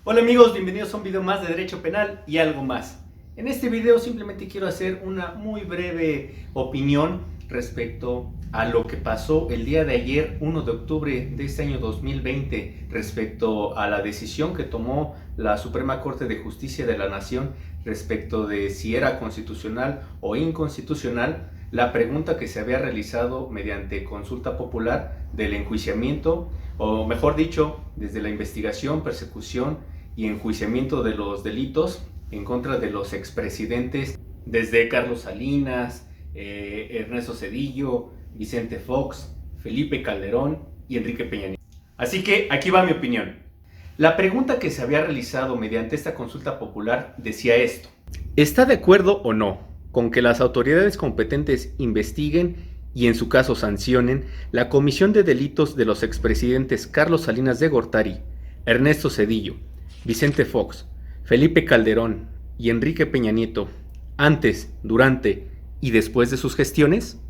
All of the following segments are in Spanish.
Hola amigos, bienvenidos a un video más de Derecho Penal y algo más. En este video simplemente quiero hacer una muy breve opinión respecto a lo que pasó el día de ayer, 1 de octubre de este año 2020, respecto a la decisión que tomó la Suprema Corte de Justicia de la Nación respecto de si era constitucional o inconstitucional la pregunta que se había realizado mediante consulta popular del enjuiciamiento, o mejor dicho, desde la investigación, persecución y enjuiciamiento de los delitos en contra de los expresidentes desde Carlos Salinas, Ernesto Zedillo, Vicente Fox, Felipe Calderón y Enrique Peña Nieto. Así que aquí va mi opinión. La pregunta que se había realizado mediante esta consulta popular decía esto: ¿está de acuerdo o no con que las autoridades competentes investiguen y en su caso sancionen la comisión de delitos de los expresidentes Carlos Salinas de Gortari, Ernesto Zedillo, Vicente Fox, Felipe Calderón y Enrique Peña Nieto antes, durante y después de sus gestiones?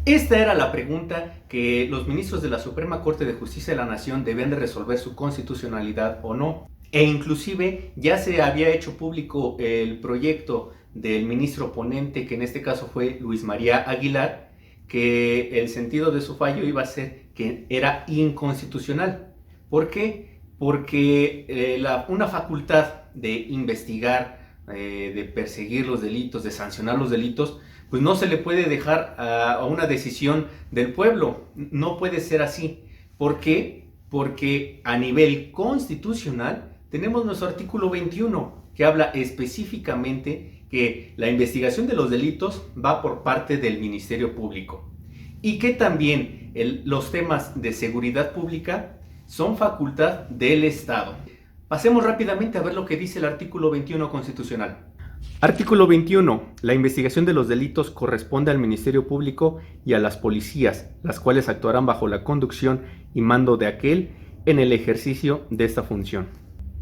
Esta era la pregunta que los ministros de la Suprema Corte de Justicia de la Nación debían de resolver su constitucionalidad o no. E inclusive ya se había hecho público el proyecto del ministro ponente, que en este caso fue Luis María Aguilar, que el sentido de su fallo iba a ser que era inconstitucional. ¿Por qué? Porque una facultad de investigar, de perseguir los delitos, de sancionar los delitos, pues no se le puede dejar a una decisión del pueblo. No puede ser así. ¿Por qué? Porque a nivel constitucional tenemos nuestro artículo 21, que habla específicamente que la investigación de los delitos va por parte del Ministerio Público y que también los temas de seguridad pública son facultad del Estado. Pasemos rápidamente a ver lo que dice el artículo 21 constitucional. Artículo 21. La investigación de los delitos corresponde al Ministerio Público y a las policías, las cuales actuarán bajo la conducción y mando de aquel en el ejercicio de esta función.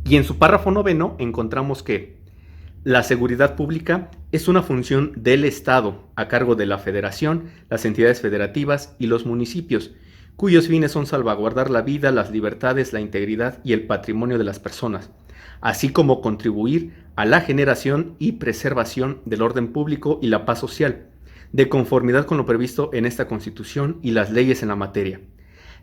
Y en su párrafo 9 encontramos que la seguridad pública es una función del Estado a cargo de la Federación, las entidades federativas y los municipios, cuyos fines son salvaguardar la vida, las libertades, la integridad y el patrimonio de las personas, así como contribuir a la generación y preservación del orden público y la paz social, de conformidad con lo previsto en esta Constitución y las leyes en la materia.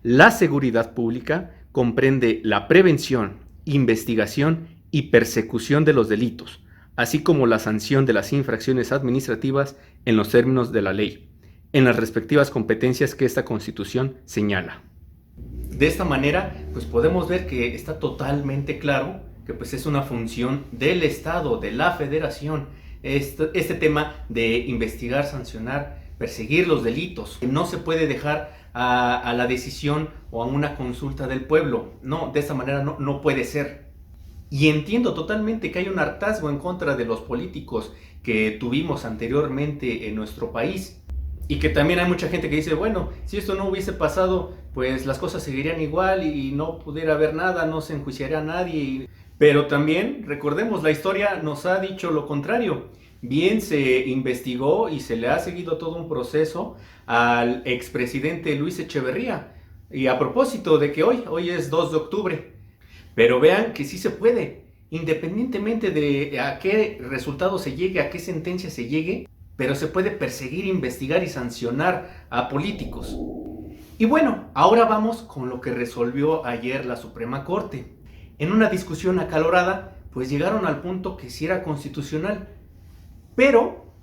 La seguridad pública comprende la prevención, investigación y persecución de los delitos, así como la sanción de las infracciones administrativas en los términos de la ley, en las respectivas competencias que esta Constitución señala. De esta manera, pues podemos ver que está totalmente claro que pues es una función del Estado, de la Federación, este tema de investigar, sancionar, perseguir los delitos. No se puede dejar a la decisión o a una consulta del pueblo. No, de esta manera no puede ser. Y entiendo totalmente que hay un hartazgo en contra de los políticos que tuvimos anteriormente en nuestro país. Y que también hay mucha gente que dice, bueno, si esto no hubiese pasado, pues las cosas seguirían igual y no pudiera haber nada, no se enjuiciaría a nadie. Pero también, recordemos, la historia nos ha dicho lo contrario. Bien se investigó y se le ha seguido todo un proceso al expresidente Luis Echeverría. Y a propósito de que hoy es 2 de octubre. Pero vean que sí se puede, independientemente de a qué resultado se llegue, a qué sentencia se llegue, pero se puede perseguir, investigar y sancionar a políticos. Y bueno, ahora vamos con lo que resolvió ayer la Suprema Corte. En una discusión acalorada, pues llegaron al punto que sí era constitucional. Pero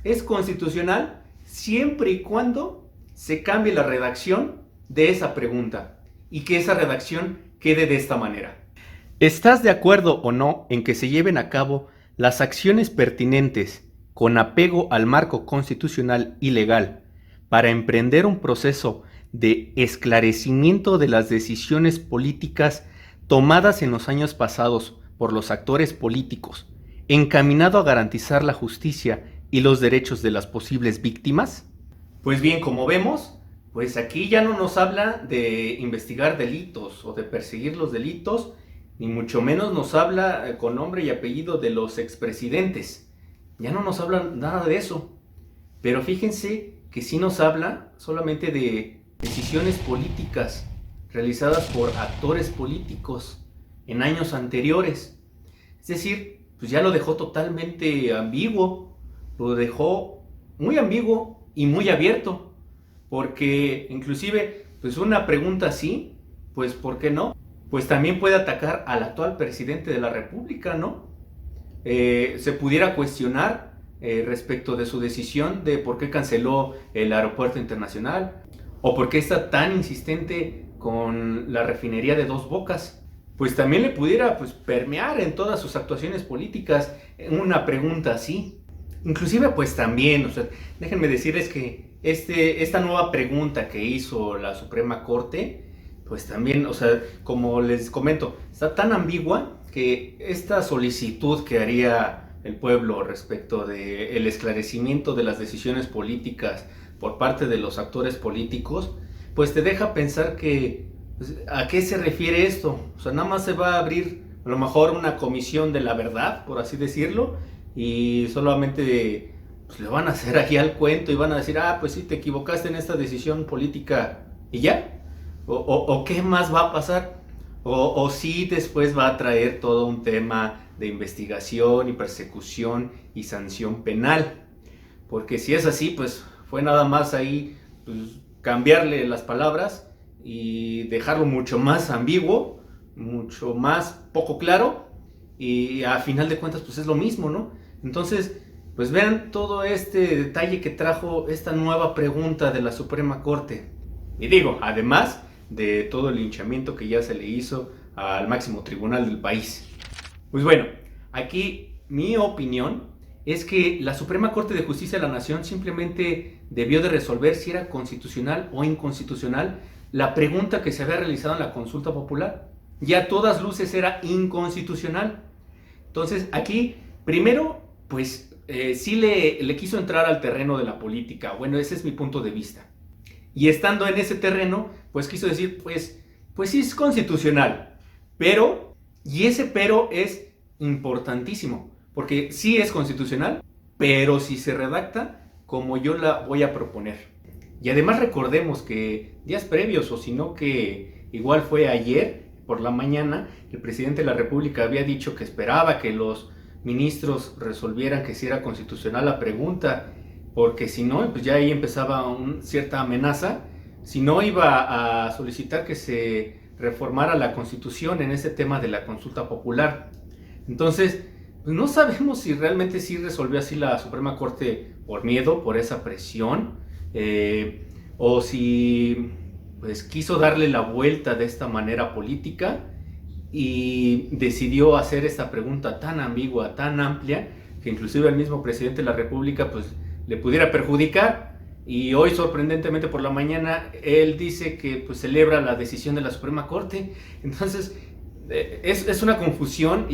es constitucional siempre y cuando se cambie la redacción de esa pregunta y que esa redacción quede de esta manera. ¿Estás de acuerdo o no en que se lleven a cabo las acciones pertinentes con apego al marco constitucional y legal para emprender un proceso de esclarecimiento de las decisiones políticas tomadas en los años pasados por los actores políticos, encaminado a garantizar la justicia y los derechos de las posibles víctimas? Pues bien, como vemos, pues aquí ya no nos habla de investigar delitos o de perseguir los delitos, ni mucho menos nos habla con nombre y apellido de los expresidentes. Ya no nos habla nada de eso. Pero fíjense que sí nos habla solamente de decisiones políticas realizadas por actores políticos. en años anteriores. Es decir, pues ya lo dejó totalmente ambiguo, lo dejó muy ambiguo y muy abierto, porque inclusive, pues una pregunta así, pues ¿por qué no? Pues también puede atacar al actual presidente de la República, ¿no? Se pudiera cuestionar respecto de su decisión de por qué canceló el aeropuerto internacional o por qué está tan insistente con la refinería de Dos Bocas. Pues también le pudiera pues, permear en todas sus actuaciones políticas una pregunta así. Inclusive pues también, o sea, déjenme decirles que esta nueva pregunta que hizo la Suprema Corte, pues también, o sea, como les comento, está tan ambigua que esta solicitud que haría el pueblo respecto del esclarecimiento de las decisiones políticas por parte de los actores políticos, pues te deja pensar que, pues, ¿a qué se refiere esto? O sea, nada más se va a abrir a lo mejor una comisión de la verdad, por así decirlo, y solamente pues, le van a hacer aquí al cuento y van a decir, ah, pues sí, te equivocaste en esta decisión política y ya. O qué más va a pasar, o si después va a traer todo un tema de investigación y persecución y sanción penal, porque si es así, pues fue nada más ahí pues, cambiarle las palabras y dejarlo mucho más ambiguo, mucho más poco claro, y a final de cuentas pues es lo mismo, ¿no? Entonces, pues vean todo este detalle que trajo esta nueva pregunta de la Suprema Corte. Y digo, además de todo el linchamiento que ya se le hizo al máximo tribunal del país. Pues bueno, aquí mi opinión es que la Suprema Corte de Justicia de la Nación simplemente debió de resolver si era constitucional o inconstitucional la pregunta que se había realizado en la consulta popular. Ya a todas luces era inconstitucional. Entonces aquí, primero, pues sí le quiso entrar al terreno de la política. Bueno, ese es mi punto de vista. Y estando en ese terreno, pues quiso decir, pues sí es constitucional, pero, y ese pero es importantísimo, porque sí es constitucional, pero si se redacta como yo la voy a proponer. Y además recordemos que días previos, o si no que igual fue ayer por la mañana, el presidente de la República había dicho que esperaba que los ministros resolvieran que si era constitucional la pregunta, porque si no, pues ya ahí empezaba cierta amenaza, si no iba a solicitar que se reformara la Constitución en ese tema de la consulta popular. Entonces, pues no sabemos si realmente sí resolvió así la Suprema Corte por miedo, por esa presión, o si pues quiso darle la vuelta de esta manera política y decidió hacer esta pregunta tan ambigua, tan amplia, que inclusive el mismo presidente de la República pues le pudiera perjudicar, y hoy sorprendentemente por la mañana él dice que pues celebra la decisión de la Suprema Corte. Entonces es una confusión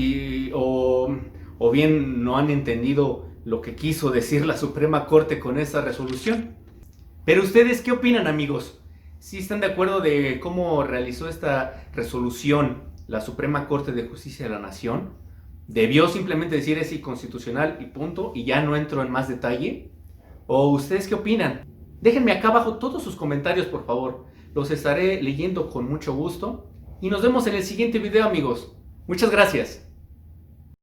o bien no han entendido lo que quiso decir la Suprema Corte con esa resolución. Pero ustedes, ¿qué opinan, amigos? ¿Sí están de acuerdo de cómo realizó esta resolución la Suprema Corte de Justicia de la Nación? ¿Debió simplemente decir es inconstitucional y punto, y ya no entro en más detalle? ¿O ustedes qué opinan? Déjenme acá abajo todos sus comentarios, por favor. Los estaré leyendo con mucho gusto. Y nos vemos en el siguiente video, amigos. Muchas gracias.